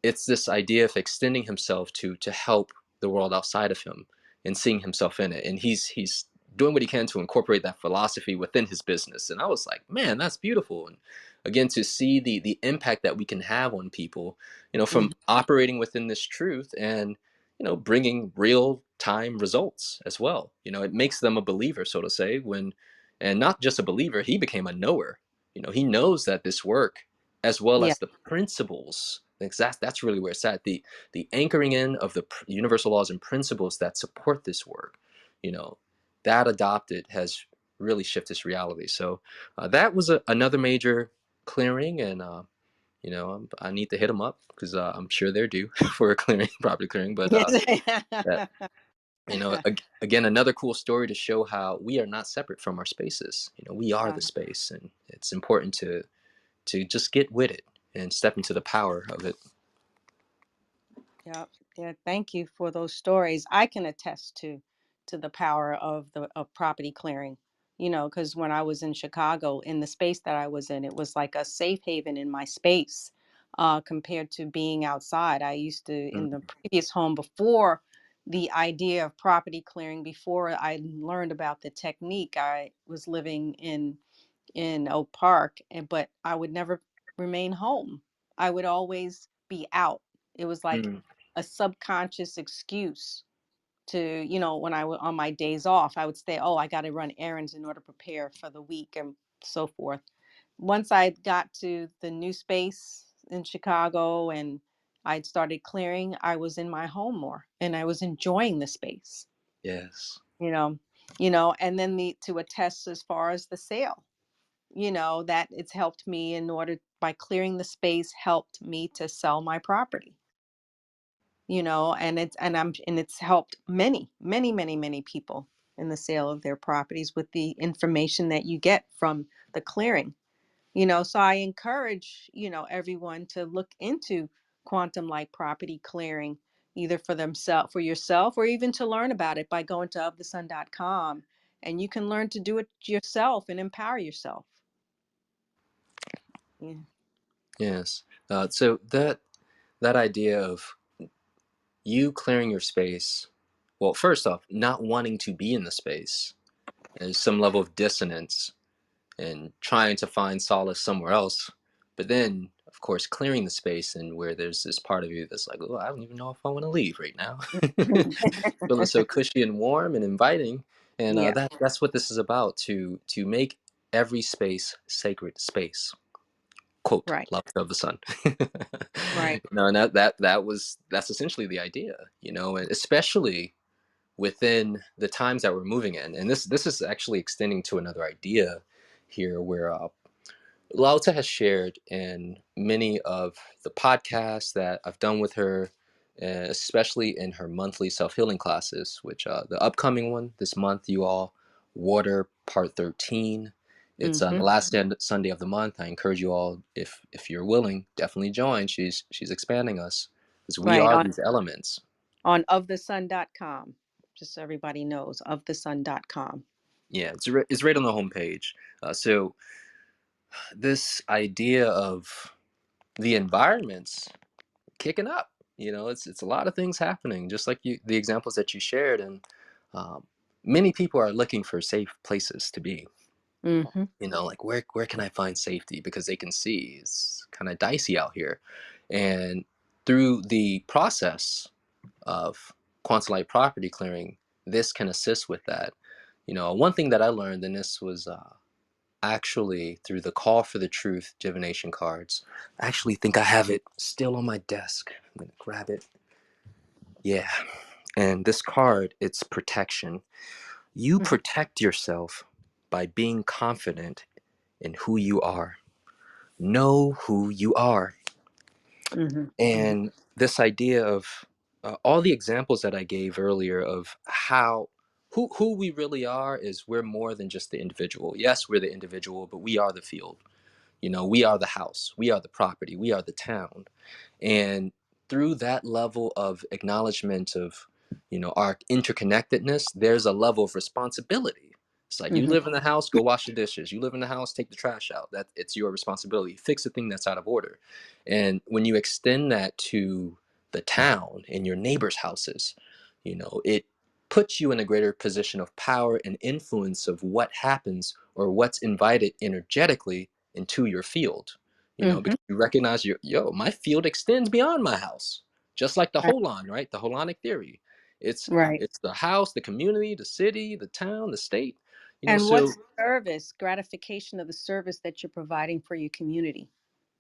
it's this idea of extending himself to help the world outside of him and seeing himself in it. And he's doing what he can to incorporate that philosophy within his business. And I was like, man, that's beautiful. And again, to see the impact that we can have on people, Hmm. from operating within this truth and bringing real time results as well. It makes them a believer, so to say, and not just a believer, he became a knower. He knows that this work, as well Yeah. as the principles, that's really where it's at. The anchoring in of the universal laws and principles that support this work, you know, that adopted has really shifted this reality. So that was another major clearing. And I need to hit them up because I'm sure they're due for a clearing, property clearing. But Yes. that again, another cool story to show how we are not separate from our spaces. We are the space, and it's important to just get with it and step into the power of it. Yeah, yeah. Thank you for those stories. I can attest to the power of the of property clearing. Because when I was in Chicago, in the space that I was in, it was like a safe haven in my space, compared to being outside. I used to, in the Mm, previous home before the idea of property clearing, before I learned about the technique, I was living in Oak Park, but I would never remain home. I would always be out. It was like mm, a subconscious excuse to, when I was on my days off, I would say, "Oh, I got to run errands in order to prepare for the week," and so forth. Once I got to the new space in Chicago and I'd started clearing, I was in my home more and I was enjoying the space, yes. you know, and then to attest as far as the sale, that it's helped me in order by clearing the space, helped me to sell my property, and it's helped many, many, many, many people in the sale of their properties with the information that you get from the clearing. So I encourage, everyone to look into quantum light property clearing, either for yourself, or even to learn about it by going to ofthesun.com, and you can learn to do it yourself and empower yourself. Yeah. Yes. So that idea of you clearing your space, well, first off, not wanting to be in the space, there's some level of dissonance and trying to find solace somewhere else. But then, of course, clearing the space, and where there's this part of you that's like, oh, I don't even know if I want to leave right now. Feeling so cushy and warm and inviting. And Yeah. that's what this is about, to make every space sacred space. Quote, Right. love of the sun. Right. And that's essentially the idea, and especially within the times that we're moving in. And this is actually extending to another idea here, where Lao Tzu has shared in many of the podcasts that I've done with her, especially in her monthly self-healing classes, which the upcoming one this month, you all, Water Part 13. It's on Mm-hmm. the last Sunday of the month. I encourage you all, if you're willing, definitely join. She's expanding us, because we Right. are On these elements. ofthesun.com. Just so everybody knows, ofthesun.com. Yeah, it's right on the homepage. So this idea of the environments kicking up. It's a lot of things happening, just like the examples that you shared, and um, many people are looking for safe places to be. Mm-hmm. Like, where can I find safety, because they can see it's kind of dicey out here, and through the process of quantum light property clearing, this can assist with that. One thing that I learned, and this was actually through the Call for the Truth divination cards. I actually think I have it still on my desk. I'm gonna grab it. Yeah. And this card, it's protection. You Mm-hmm. protect yourself by being confident in who you are. Know who you are. Mm-hmm. Mm-hmm. And this idea of all the examples that I gave earlier of how who we really are, is we're more than just the individual. Yes, we're the individual, but we are the field. We are the house, we are the property, we are the town. And through that level of acknowledgement of, our interconnectedness, there's a level of responsibility. It's like, you Mm-hmm. live in the house, go wash the dishes. You live in the house, take the trash out. That it's your responsibility. Fix the thing that's out of order. And when you extend that to the town and your neighbors' houses, it puts you in a greater position of power and influence of what happens, or what's invited energetically into your field. Mm-hmm. Because you recognize, my field extends beyond my house, just like the Right. holon, right? The holonic theory. It's Right. it's the house, the community, the city, the town, the state. And So what's service, gratification of the service that you're providing for your community,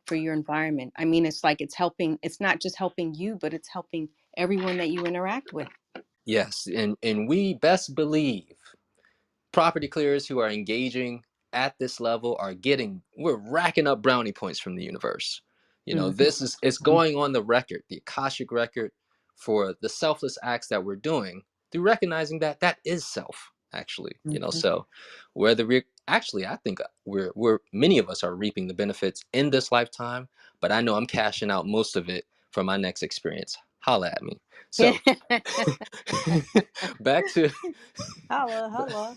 for your environment? I mean, it's like it's not just helping you, but it's helping everyone that you interact with. yes, and we best believe property clearers who are engaging at this level we're racking up brownie points from the universe. Mm-hmm. This is it's going on the record, the Akashic record, for the selfless acts that we're doing, through recognizing that that is self, actually. Mm-hmm. So whether we actually, I think we're many of us are reaping the benefits in this lifetime, but I know I'm cashing out most of it for my next experience. Holla at me. So back to Holla, holla.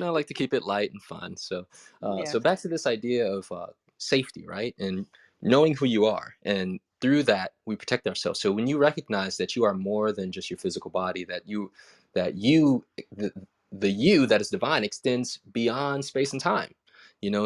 I like to keep it light and fun. So, Yeah. so back to this idea of safety, right? And knowing who you are, and through that we protect ourselves. So when you recognize that you are more than just your physical body, that you, the you that is divine, extends beyond space and time.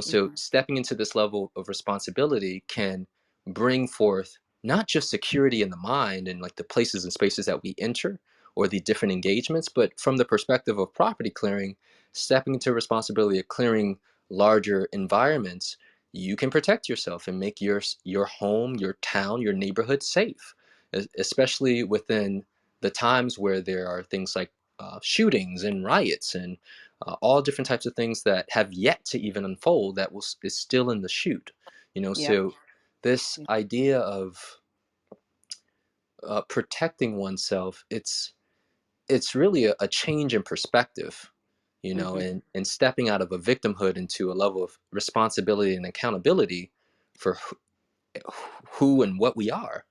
So Mm-hmm. stepping into this level of responsibility can bring forth not just security in the mind and like the places and spaces that we enter, or the different engagements, but from the perspective of property clearing, stepping into responsibility of clearing larger environments, you can protect yourself and make your home, your town, your neighborhood safe, especially within the times where there are things like shootings and riots, and all different types of things that have yet to even unfold, that is still in the shoot. Yep. So this idea of protecting oneself, it's really a change in perspective, Mm-hmm. and stepping out of a victimhood into a level of responsibility and accountability for who and what we are.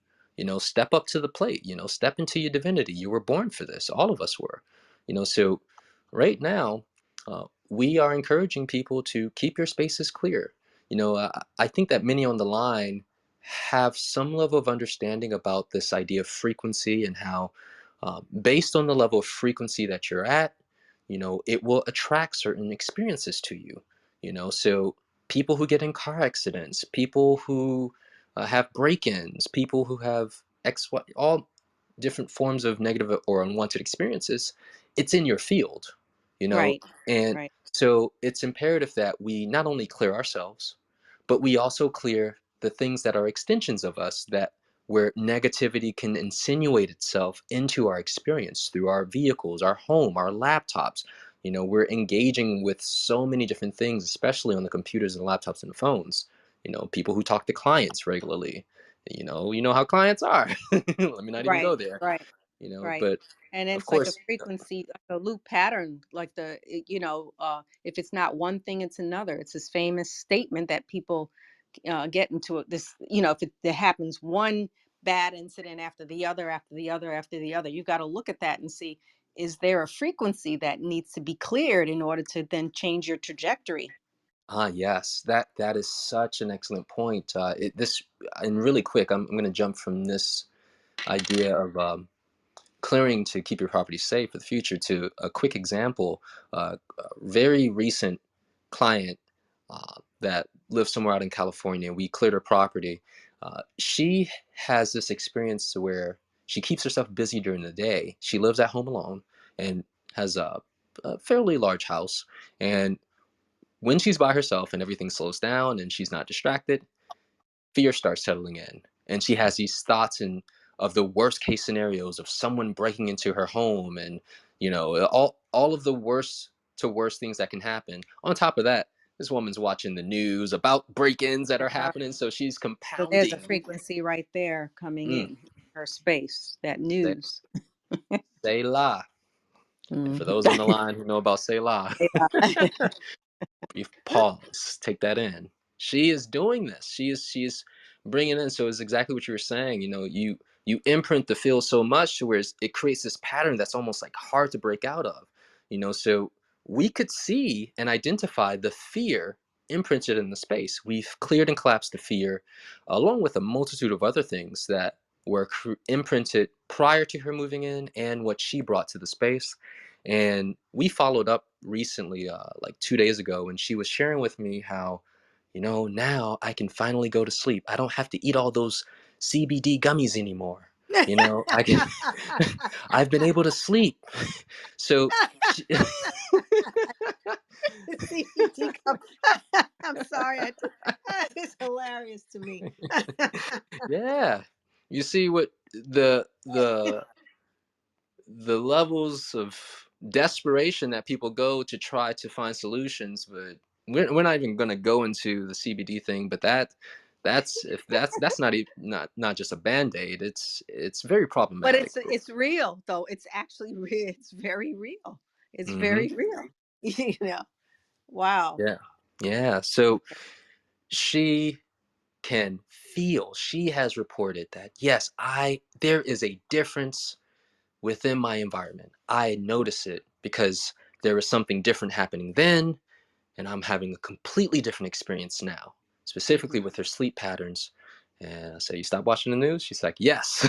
Step up to the plate, step into your divinity. You were born for this. All of us were. So right now, we are encouraging people to keep your spaces clear. I think that many on the line have some level of understanding about this idea of frequency, and how, based on the level of frequency that you're at, it will attract certain experiences to you. So people who get in car accidents, people who have break-ins, people who have all different forms of negative or unwanted experiences, it's in your field, you know, Right. and Right. so it's imperative that we not only clear ourselves, but we also clear the things that are extensions of us, that where negativity can insinuate itself into our experience through our vehicles, our home, our laptops. We're engaging with so many different things, especially on the computers and laptops and phones. People who talk to clients regularly, you know how clients are. Let me not even go Right. there. Right. Right. But And of it's like a course, frequency, like a loop pattern, like if it's not one thing, it's another. It's this famous statement that people get into this, if there happens one bad incident after the other, after the other, after the other, you got to look at that and see, is there a frequency that needs to be cleared in order to then change your trajectory? yes, that is such an excellent point. And really quick, I'm going to jump from this idea of clearing to keep your property safe for the future to a quick example. A very recent client that lives somewhere out in California. We cleared her property. She has this experience to where she keeps herself busy during the day. She lives at home alone and has a fairly large house. And when she's by herself and everything slows down and she's not distracted, fear starts settling in, and she has these thoughts of the worst case scenarios of someone breaking into her home, and all of the worst to worst things that can happen. On top of that, this woman's watching the news about break-ins that are Yeah. happening, so she's So there's a compounding. frequency right there coming Mm, in her space, that say, news. say la. And for Mhm. those on the line who know about say la, Yeah. brief pause, take that in. She is doing this. She's bringing in. So it's exactly what you were saying. You imprint the field so much to where it creates this pattern that's almost like hard to break out of. So we could see and identify the fear imprinted in the space. We've cleared and collapsed the fear, along with a multitude of other things that were imprinted prior to her moving in and what she brought to the space. And we followed up recently, like 2 days ago, and she was sharing with me how, now I can finally go to sleep. I don't have to eat all those CBD gummies anymore. I can, I've been able to sleep. So, she, CBD cup. I'm sorry. It's hilarious to me. yeah, you see what the levels of desperation that people go to try to find solutions. But we're not even going to go into the CBD thing, but that's not just a band-aid. It's very But problematic. it's real though. It's actually real. It's very real. It's Hmm. very real. You know. Wow. Yeah, yeah. So she can feel, she has reported that, yes, I there is a difference within my environment. I notice it because there was something different happening then, and I'm having a completely different experience now, specifically with her sleep patterns. And I say, "You stop watching the news?" She's like, "Yes."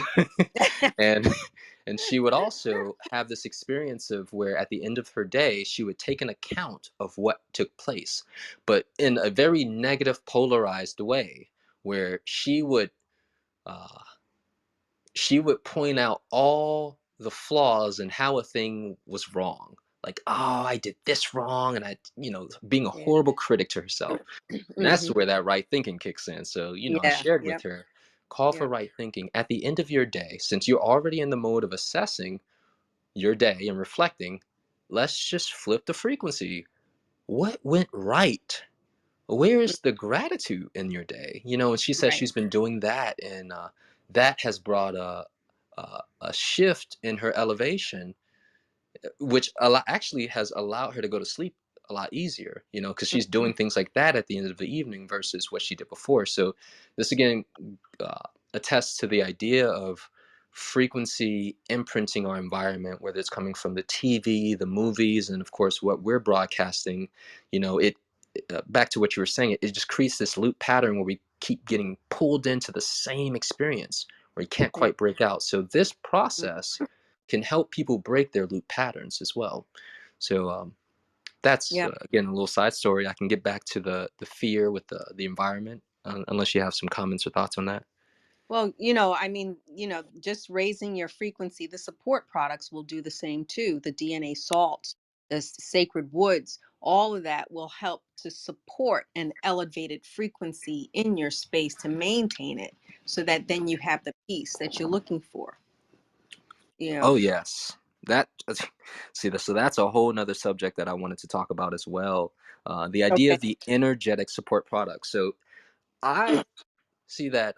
and and she would also have this experience of where at the end of her day she would take an account of what took place, but in a very negative, polarized way, where uh, she would point out all the flaws and how a thing was wrong. Like, oh, I did this wrong, and being a Yeah. horrible critic to herself. And that's Hmm. where that right thinking kicks in. So, I Yeah. shared with Yep. her, call for Yep. right thinking at the end of your day. Since you're already in the mode of assessing your day and reflecting, let's just flip the frequency. What went right? Where is the gratitude in your day? And she says Right. she's been doing that, and that has brought a shift in her elevation, which actually has allowed her to go to sleep a lot easier, because she's Mhm. doing things like that at the end of the evening versus what she did before. So this again uh, attests to the idea of frequency imprinting our environment, whether it's coming from the TV, the movies, and of course what we're broadcasting. It back to what you were saying, it just creates this loop pattern where we keep getting pulled into the same experience where you can't Yeah. quite break out. So this process can help people break their loop patterns as well. So that's Yeah. again a little side story. I can get back to the fear with the environment, unless you have some comments or thoughts on that. Well, I mean, just raising your frequency, the support products will do the same too. The DNA salts, the sacred woods, all of that will help to support an elevated frequency in your space to maintain it so that then you have the peace that you're looking for. You know, Oh yes, that see so that's a whole nother subject that I wanted to talk about as well. The idea okay. of the energetic support products. So I see that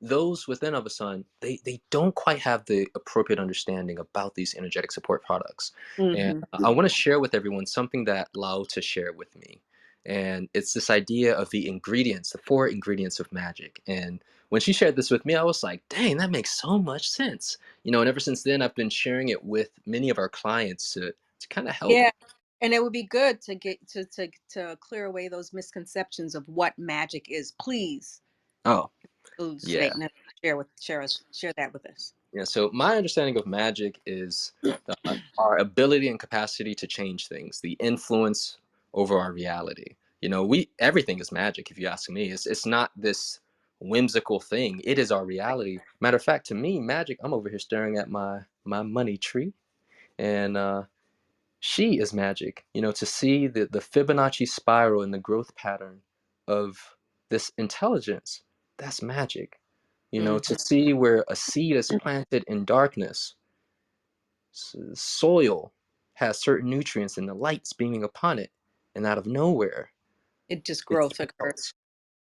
those within of a sun, they don't quite have the appropriate understanding about these energetic support products. And Hmm. I want to share with everyone something that Lao to share with me. And it's this idea of the ingredients, the four ingredients of magic. And when she shared this with me, I was like, dang, that makes so much sense. And ever since then, I've been sharing it with many of our clients to kind of help. Yeah. And it would be good to get to clear away those misconceptions of what magic is. Please Oh, elucidate yeah. and share that with us. Yeah, so my understanding of magic is our ability and capacity to change things, the influence over our reality. We everything is magic. If you ask me, it's not this whimsical thing. It is our reality. Matter of fact, to me, magic. I'm over here staring at my money tree, and she is magic. To see the Fibonacci spiral and the growth pattern of this intelligence, that's magic. To Hmm. see where a seed is planted in darkness, soil has certain nutrients and the light's beaming upon it, and out of nowhere It just it growth occurs. sprouts.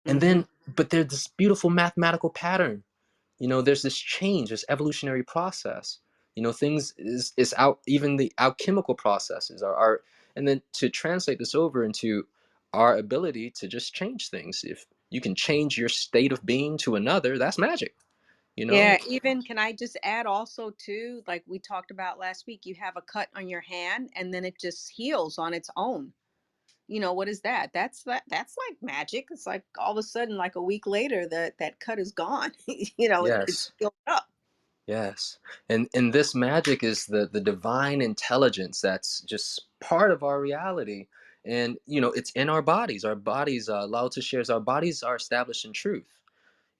And Hmm. then, but there's this beautiful mathematical pattern. There's this change, this evolutionary process. Things is out, even the alchemical processes are, and then to translate this over into our ability to just change things. If you can change your state of being to another, that's magic. You know? Yeah, even can I just add also too, like we talked about last week, you have a cut on your hand and then it just heals on its own. What is that? That's like magic. It's like all of a sudden, like a week later, that cut is gone. It's Yes. healed up. Yes. And this magic is the divine intelligence that's just part of our reality. And it's in our bodies. Our bodies, Lao Tzu shares, our bodies are established in truth.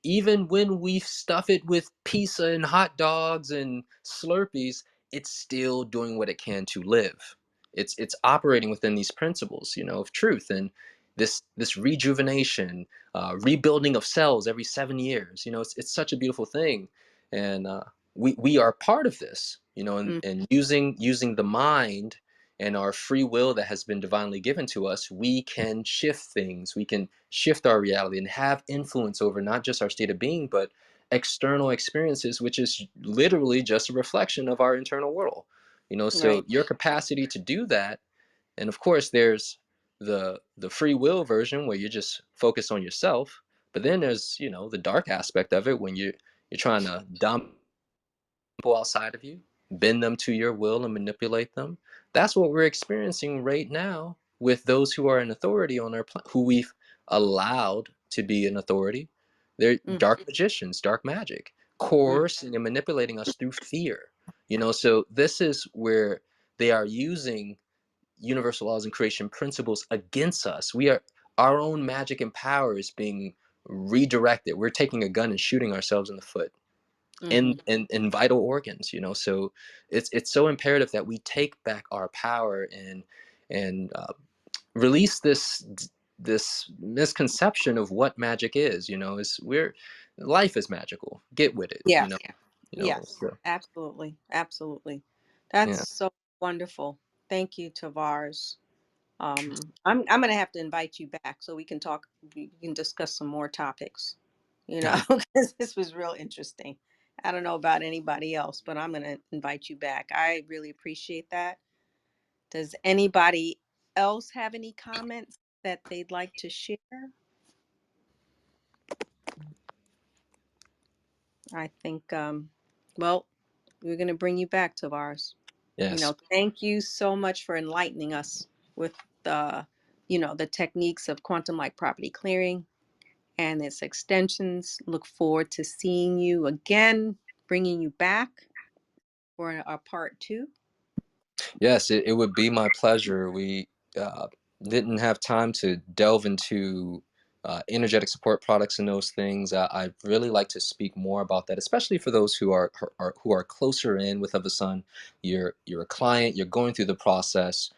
Even when we stuff it with pizza and hot dogs and Slurpees, it's still doing what it can to live. It's operating within these principles, of truth, and this rejuvenation, rebuilding of cells every 7 years. It's such a beautiful thing, and we are part of this. Mm. And using the mind and our free will that has been divinely given to us, we can shift things. We can shift our reality and have influence over not just our state of being, but external experiences, which is literally just a reflection of our internal world. So Right. your capacity to do that, and of course, there's the free will version where you just focus on yourself. But then there's the dark aspect of it when you're trying to dump people outside of you, bend them to your will and manipulate them. That's what we're experiencing right now with those who are in authority on our who we've allowed to be in authority. They're Mm, dark magicians, dark magic, mm, coercing and manipulating us through fear. So this is where they are using universal laws and creation principles against us. We are our own magic and power is being redirected. We're taking a gun and shooting ourselves in the foot in mhm. in vital organs. So it's so imperative that we take back our power and release this misconception of what magic is we're life is magical. Get with it. Yes. Yes. So, Absolutely. Absolutely. That's yeah. so wonderful. Thank you, Tavars. I'm gonna have to invite you back so we can talk. We can discuss some more topics. Yeah. Because this was real interesting. I don't know about anybody else, but I'm gonna invite you back. I really appreciate that. Does anybody else have any comments that they'd like to share? I think, well, we're going to bring you back, Tavares. Yes. Thank you so much for enlightening us with the, the techniques of quantum light property clearing and its extensions. Look forward to seeing you again, bringing you back for a part two. Yes, it would be my pleasure. We didn't have time to delve into energetic support products and those things. I'd really like to speak more about that, especially for those who are closer in with Of the Sun. You're a client. You're going through the process.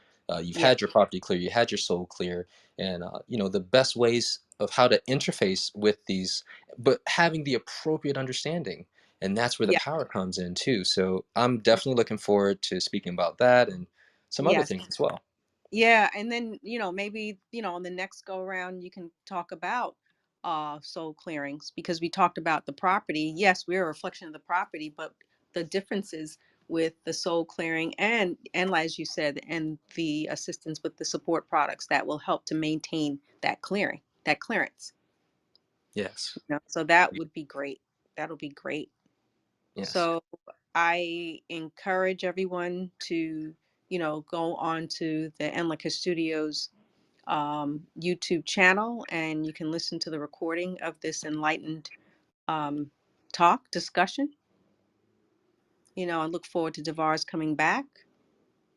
You've Yeah, had your property clear. You had your soul clear, and the best ways of how to interface with these, but having the appropriate understanding, and that's where the yeah, power comes in too. So I'm definitely looking forward to speaking about that and some other yes. things as well. Yeah, and then, maybe, on the next go around you can talk about soul clearings, because we talked about the property. Yes, we're a reflection of the property, but the differences with the soul clearing and as you said, and the assistance with the support products that will help to maintain that clearing, that clearance. Yes. So that would be great. That'll be great. Yes. So I encourage everyone to, go on to the Enlica Studios YouTube channel, and you can listen to the recording of this enlightened um, talk discussion. I look forward to Devar's coming back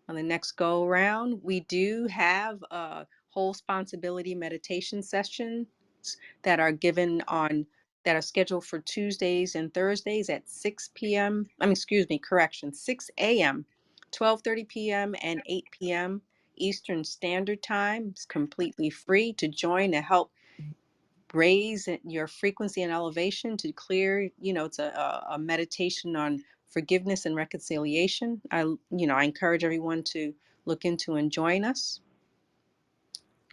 on the next go around. We do have whole responsibility meditation sessions that are given on that are scheduled for Tuesdays and Thursdays at 6 p.m. I mean, excuse me, correction, 6 a.m., 12:30 p.m., and 8 p.m. Eastern Standard Time. It's completely free to join to help raise your frequency and elevation to clear. It's a meditation on forgiveness and reconciliation. I encourage everyone to look into and join us.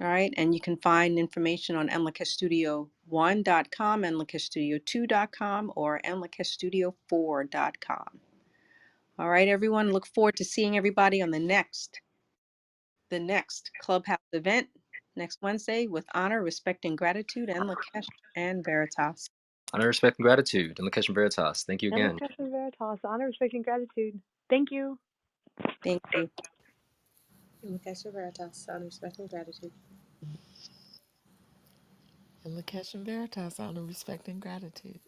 All right, and you can find information on enlicastudio1.com, enlicastudio2.com, or enlicastudio4.com. All right, everyone, look forward to seeing everybody on the next Clubhouse event next Wednesday with honor, respect, and gratitude, and Lakesh and Veritas. Honor, respect, and gratitude. And Lakesh Veritas. Thank you And again. Lakesh and Veritas, honor, respect, and gratitude. Thank you. Thank you. And Lakesh Veritas, honor, respect, and gratitude. And Lakesh and Veritas, honor, respect, and gratitude.